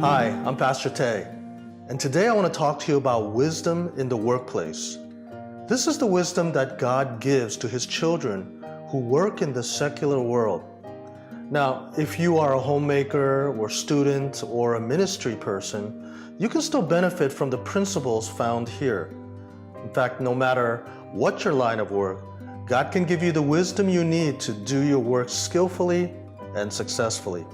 Hi, I'm Pastor Tay, and today I want to talk to you about wisdom in the workplace. This is the wisdom that God gives to His children who work in the secular world. Now, if you are a homemaker or student or a ministry person, you can still benefit from the principles found here. In fact, no matter what your line of work, God can give you the wisdom you need to do your work skillfully and successfully.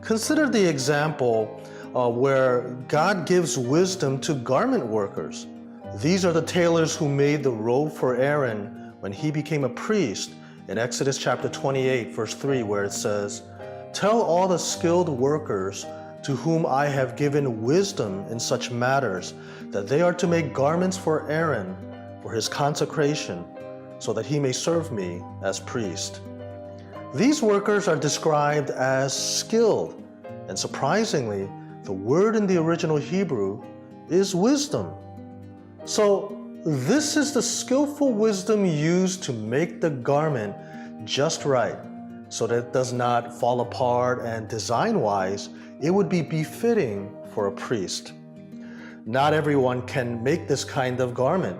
Consider the example where God gives wisdom to garment workers. These are the tailors who made the robe for Aaron when he became a priest in Exodus chapter 28, verse 3, where it says, "Tell all the skilled workers to whom I have given wisdom in such matters that they are to make garments for Aaron for his consecration, so that he may serve me as priest." These workers are described as skilled, and surprisingly, the word in the original Hebrew is wisdom. So this is the skillful wisdom used to make the garment just right, so that it does not fall apart, and design-wise, it would be befitting for a priest. Not everyone can make this kind of garment,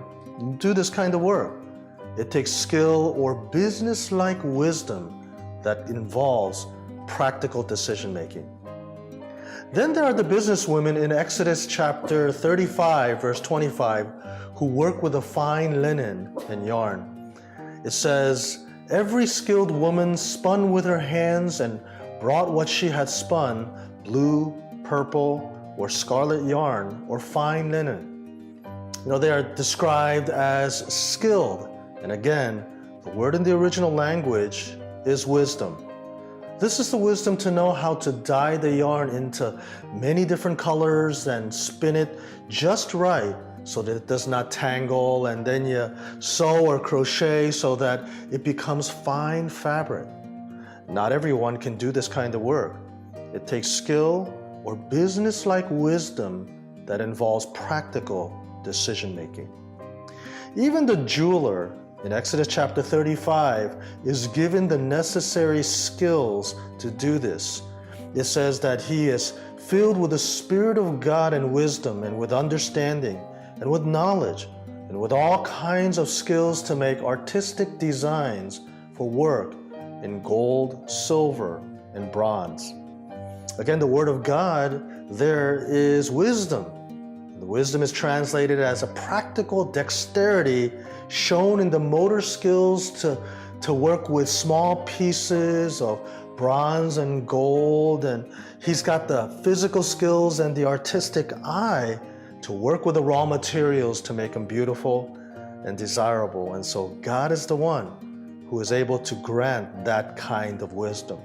do this kind of work. It takes skill or business-like wisdom that involves practical decision-making. Then there are the businesswomen in Exodus chapter 35, verse 25, who work with a fine linen and yarn. It says, "Every skilled woman spun with her hands and brought what she had spun, blue, purple, or scarlet yarn, or fine linen." They are described as skilled. And again, the word in the original language is wisdom. This is the wisdom to know how to dye the yarn into many different colors and spin it just right so that it does not tangle, and then you sew or crochet so that it becomes fine fabric. Not everyone can do this kind of work. It takes skill or business-like wisdom that involves practical decision-making. Even the jeweler in Exodus chapter 35 is given the necessary skills to do this. It says that he is filled with the Spirit of God and wisdom, and with understanding, and with knowledge, and with all kinds of skills to make artistic designs for work in gold, silver, and bronze. Again, the Word of God there is wisdom. The wisdom is translated as a practical dexterity shown in the motor skills to work with small pieces of bronze and gold, and he's got the physical skills and the artistic eye to work with the raw materials to make them beautiful and desirable. And so God is the one who is able to grant that kind of wisdom.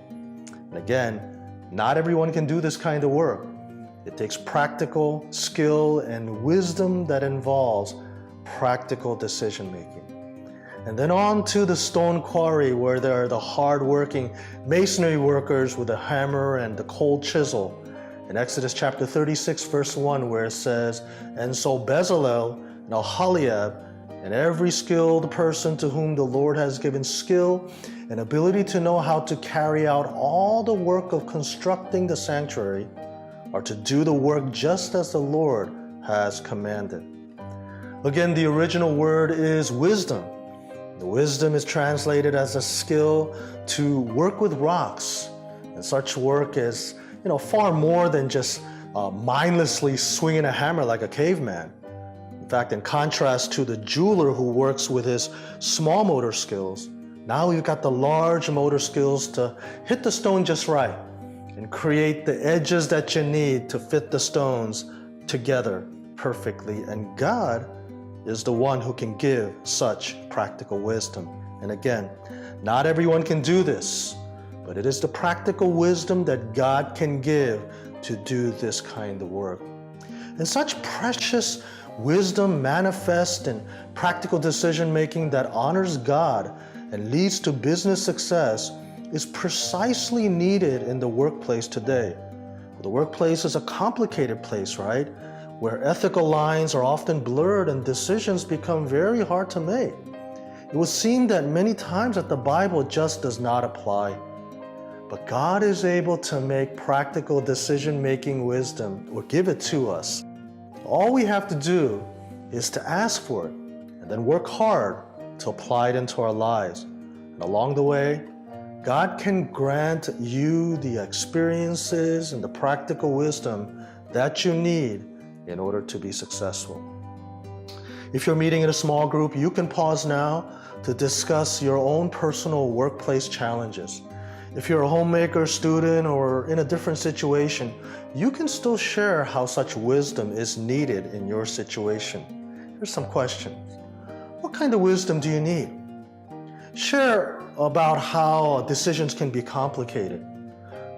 And again, not everyone can do this kind of work. It takes practical skill and wisdom that involves practical decision-making. And then on to the stone quarry, where there are the hard-working masonry workers with a hammer and the cold chisel. In Exodus chapter 36, verse 1, where it says, "And so Bezalel and Aholiab and every skilled person to whom the Lord has given skill and ability to know how to carry out all the work of constructing the sanctuary are to do the work just as the Lord has commanded." Again, the original word is wisdom. The wisdom is translated as a skill to work with rocks. And such work is, far more than just mindlessly swinging a hammer like a caveman. In fact, in contrast to the jeweler who works with his small motor skills, now you've got the large motor skills to hit the stone just right and create the edges that you need to fit the stones together perfectly. And God is the one who can give such practical wisdom. And again, not everyone can do this, but it is the practical wisdom that God can give to do this kind of work. And such precious wisdom manifests in practical decision-making that honors God and leads to business success is precisely needed in the workplace today. The workplace is a complicated place, right? Where ethical lines are often blurred and decisions become very hard to make. It would seem that many times that the Bible just does not apply. but God is able to make practical decision-making wisdom or give it to us. All we have to do is to ask for it and then work hard to apply it into our lives. And along the way, God can grant you the experiences and the practical wisdom that you need in order to be successful. If you're meeting in a small group, you can pause now to discuss your own personal workplace challenges. If you're a homemaker, student, or in a different situation, you can still share how such wisdom is needed in your situation. Here's some questions. What kind of wisdom do you need? Share about how decisions can be complicated.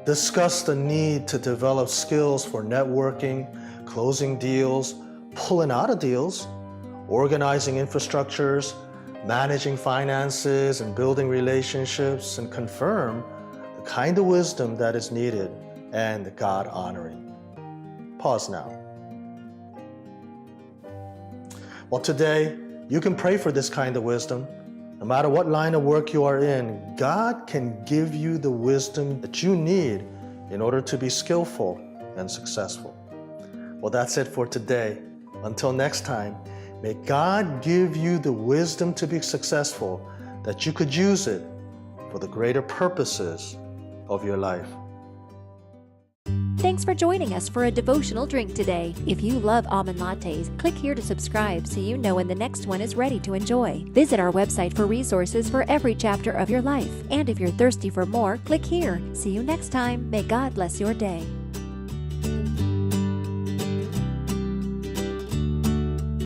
Discuss the need to develop skills for networking, closing deals, pulling out of deals, organizing infrastructures, managing finances, and building relationships, and confirm the kind of wisdom that is needed and God-honoring. Pause now. Well, today, you can pray for this kind of wisdom. No matter what line of work you are in, God can give you the wisdom that you need in order to be skillful and successful. Well, that's it for today. Until next time, may God give you the wisdom to be successful, that you could use it for the greater purposes of your life. Thanks for joining us for a devotional drink today. If you love almond lattes, click here to subscribe so you know when the next one is ready to enjoy. Visit our website for resources for every chapter of your life. And if you're thirsty for more, click here. See you next time. May God bless your day.